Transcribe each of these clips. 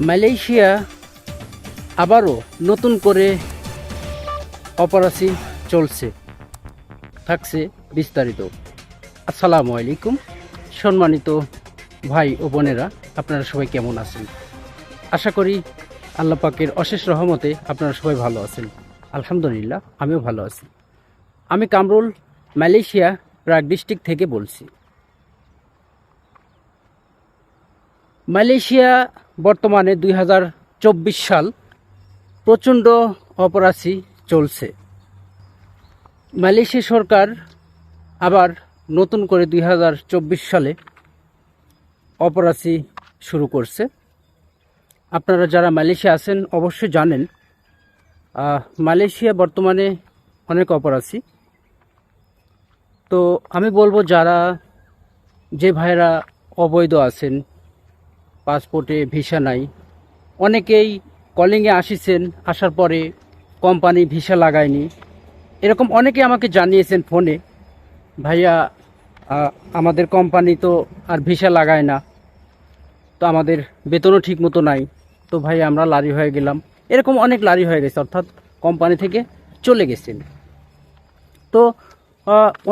Malaysia আবারও নতুন করে অপারেশন চলছে, থাকছে বিস্তারিত। আসসালামু আলাইকুম সম্মানিত ভাই ও বোনেরা, আপনারা সবাই কেমন আছেন? আশা করি আল্লাহ পাকের অশেষ রহমতে আপনারা সবাই ভালো আছেন। আলহামদুলিল্লাহ, আমিও ভালো আছি। আমি কামরুল, মালয়েশিয়া প্রাগ ডিস্ট্রিক্ট থেকে বলছি। মালয়েশিয়া বর্তমানে 2024 সাল প্রচণ্ড অপরাধী চলছে। মালয়েশিয়া সরকার আবার নতুন করে 2024 সালে অপরাধী শুরু করছে। আপনারা যারা মালয়েশিয়া আছেন অবশ্যই জানেন, মালয়েশিয়া বর্তমানে অনেক অপরাধী। তো আমি বলবো, যারা যে ভাইরা অবৈধ আছেন, পাসপোর্টে ভিসা নাই, অনেকেই কলিংয়ে আসিছেন, আসার পরে কোম্পানি ভিসা লাগায়নি, এরকম অনেকে আমাকে জানিয়েছেন ফোনে, ভাইয়া আমাদের কোম্পানি তো আর ভিসা লাগায় না, তো আমাদের বেতনও ঠিক মতো নাই, তো ভাই আমরা লারি হয়ে গেলাম। এরকম অনেক লারি হয়ে গেছে, অর্থাৎ কোম্পানি থেকে চলে গেছেন। তো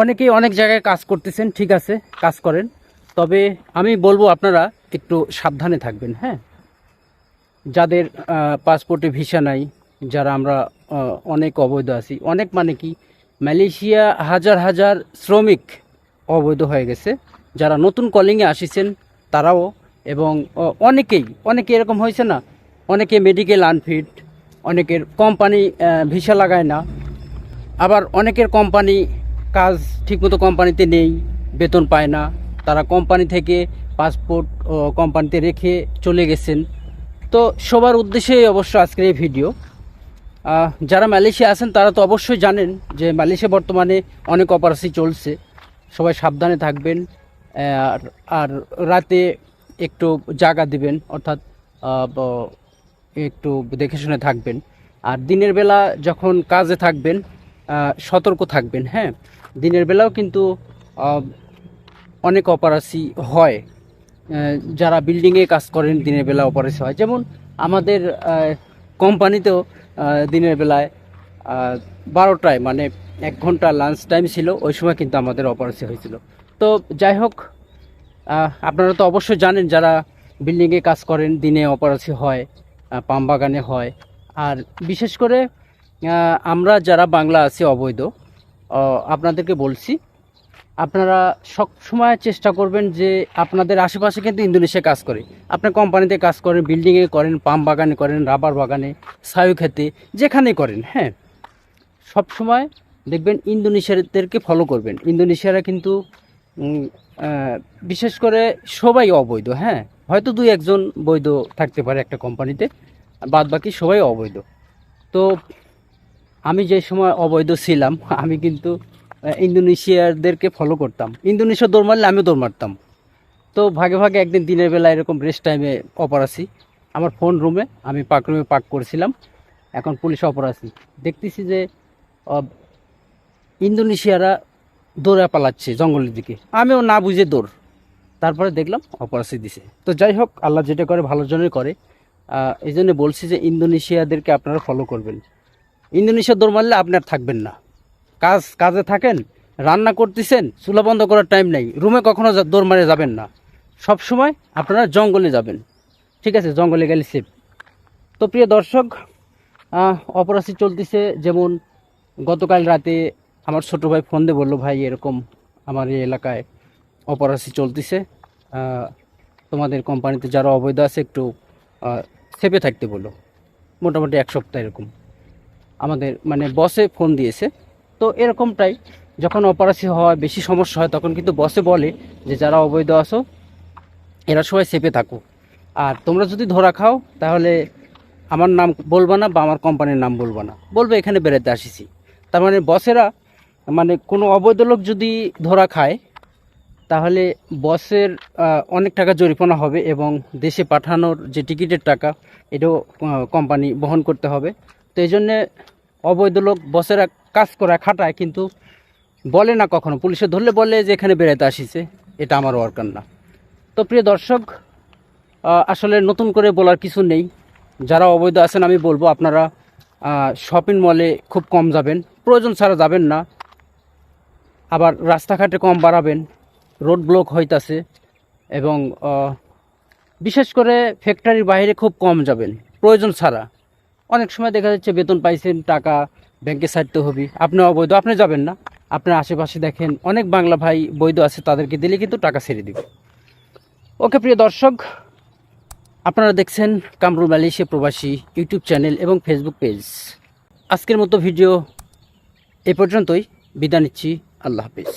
অনেকেই অনেক জায়গায় কাজ করতেছেন, ঠিক আছে, কাজ করেন, তবে আমি বলবো আপনারা একটু সাবধানে থাকবেন। হ্যাঁ, যাদের পাসপোর্টে ভিসা নাই, যারা আমরা অনেক অবৈধ আছি, অনেক মানে কি, মালয়েশিয়া হাজার হাজার শ্রমিক অবৈধ হয়ে গেছে। যারা নতুন কলিংয়ে আসিছেন তারাও, এবং অনেকে এরকম হয়েছে না, অনেকে মেডিকেল আনফিট, অনেকের কোম্পানি ভিসা লাগায় না, আবার অনেকের কোম্পানি কাজ ঠিকমতো কোম্পানিতে নেই, বেতন পায় না, তারা কোম্পানি থেকে পাসপোর্ট কোম্পানিতে রেখে চলে গেছেন। তো সবার উদ্দেশ্যে অবশ্য আজকের এই ভিডিও। যারা মালয়েশিয়া আছেন তারা তো অবশ্যই জানেন যে মালয়েশিয়া বর্তমানে অনেক অপারেশন চলছে। সবাই সাবধানে থাকবেন, আর রাতে একটু জাগা দিবেন, অর্থাৎ একটু দেখে শুনে থাকবেন। আর দিনের বেলা যখন কাজে থাকবেন সতর্ক থাকবেন। হ্যাঁ, দিনের বেলাও কিন্তু অনেক অপারেশন হয়। যারা বিল্ডিংয়ে কাজ করেন দিনের বেলা অপারেশন হয়, যেমন আমাদের কোম্পানিতেও দিনের বেলায় 12টায়, মানে 1 ঘন্টা লাঞ্চ টাইম ছিল, ওই সময় কিন্তু আমাদের অপারেশন হয়েছিল। তো যাই হোক, আপনারা তো অবশ্যই জানেন, যারা বিল্ডিংয়ে কাজ করেন দিনে অপারেশন হয়, পাম বাগানে হয়। আর বিশেষ করে আমরা যারা বাংলা আছি অবৈধ, আপনাদেরকে বলছি, আপনারা সব সময় চেষ্টা করবেন যে আপনাদের আশেপাশে কিন্তু ইন্দোনেশিয়া কাজ করে, আপনার কোম্পানিতে কাজ করেন, বিল্ডিংয়ে করেন, পাম বাগানে করেন, রাবার বাগানে, ছায়ু খেতে, যেখানে করেন, হ্যাঁ, সব সময় দেখবেন ইন্দোনেশিয়াদেরকে ফলো করবেন। ইন্দোনেশিয়ারা কিন্তু বিশেষ করে সবাই অবৈধ। হ্যাঁ, হয়তো 2-1 জন বৈধ থাকতে পারে একটা কোম্পানিতে, বাদ বাকি সবাই অবৈধ। তো আমি যে সময় অবৈধ ছিলাম, আমি কিন্তু ইন্দোনেশিয়ারদেরকে ফলো করতাম। ইন্দোনেশিয়া দৌড় মারলে আমিও দৌড় মারতাম। তো ভাগে ভাগে একদিন দিনের বেলা এরকম রেস্ট টাইমে অপরাধী, আমার ফোন রুমে, আমি পাক রুমে পাক করেছিলাম, এখন পুলিশ অপরাধী দেখতেছি যে ইন্দোনেশিয়ারা দৌড়ে পালাচ্ছে জঙ্গলের দিকে, আমিও না বুঝে দৌড়, তারপরে দেখলাম অপরাধী দিছে। তো যাই হোক, আল্লাহ যেটা করে ভালোর জন্যই করে। এই জন্য বলছি যে ইন্দোনেশিয়াদেরকে আপনারা ফলো করবেন। ইন্দোনেশিয়া দৌড় মারলে আপনার থাকবেন না, কাজে থাকেন, রান্না করতেছেন, চুলা বন্ধ করার টাইম নেই, রুমে কখনো দৌড় মারে যাবেন না, সব সময় আপনারা জঙ্গলে যাবেন, ঠিক আছে, জঙ্গলে গেলে সেফ। তো প্রিয় দর্শক, অপরাধী চলতেছে। যেমন গতকাল রাতে আমার ছোট ভাই ফোন দিয়ে বললো, ভাই এরকম আমার এই এলাকায় অপরাধী চলতেছে, তোমাদের কোম্পানিতে যারা অবৈধ আছে একটু সেফে থাকতে বলো। মোটামুটি 1 সপ্তাহ এরকম আমাদের মানে বসে ফোন দিয়েছে। তো এরকমটাই, যখন অপারেশন হয়, বেশি সমস্যা হয়, তখন কিন্তু বসে বলে যে যারা অবৈধ আছো এরা সবাই সেফে থাকো, আর তোমরা যদি ধরা খাও তাহলে আমার নাম বলবা না বা আমার কোম্পানির নাম বলবা না, বলবে এখানে বেড়াতে আসিছি। তার মানে বসেরা, মানে কোনো অবৈধ লোক যদি ধরা খায় তাহলে বসের অনেক টাকা জরিমানা হবে, এবং দেশে পাঠানোর যে টিকিটের টাকা এটাও কোম্পানি বহন করতে হবে। তো এই জন্যে অবৈধ লোক বসেরা কাজ করা খাটায়, কিন্তু বলে না, কখনো পুলিশে ধরলে বলে যে এখানে বেড়াতে আসিছে, এটা আমার ওয়ার্কার না। তো প্রিয় দর্শক, আসলে নতুন করে বলার কিছু নেই। যারা অবৈধ আছেন আমি বলবো আপনারা শপিং মলে খুব কম যাবেন, প্রয়োজন ছাড়া যাবেন না। আবার রাস্তাঘাটে কম বাড়াবেন, রোড ব্লক হইতাছে। এবং বিশেষ করে ফ্যাক্টরির বাইরে খুব কম যাবেন প্রয়োজন ছাড়া। অনেক সময় দেখা যাচ্ছে বেতন পাইছেন, টাকা ব্যাংকে ছাড়তে হবে, আপনি অবৈধ, আপনি যাবেন না। আপনার আশেপাশে দেখেন অনেক বাংলা ভাই বৈধ আছে, তাদেরকে দিলে কিন্তু টাকা ছেড়ে দিবে। ওকে প্রিয় দর্শক, আপনারা দেখছেন কামরুল মালয়েশিয়া প্রবাসী ইউটিউব চ্যানেল এবং ফেসবুক পেজ। আজকের মতো ভিডিও এ পর্যন্তই, বিদায় নিচ্ছি। আল্লাহ হাফিজ।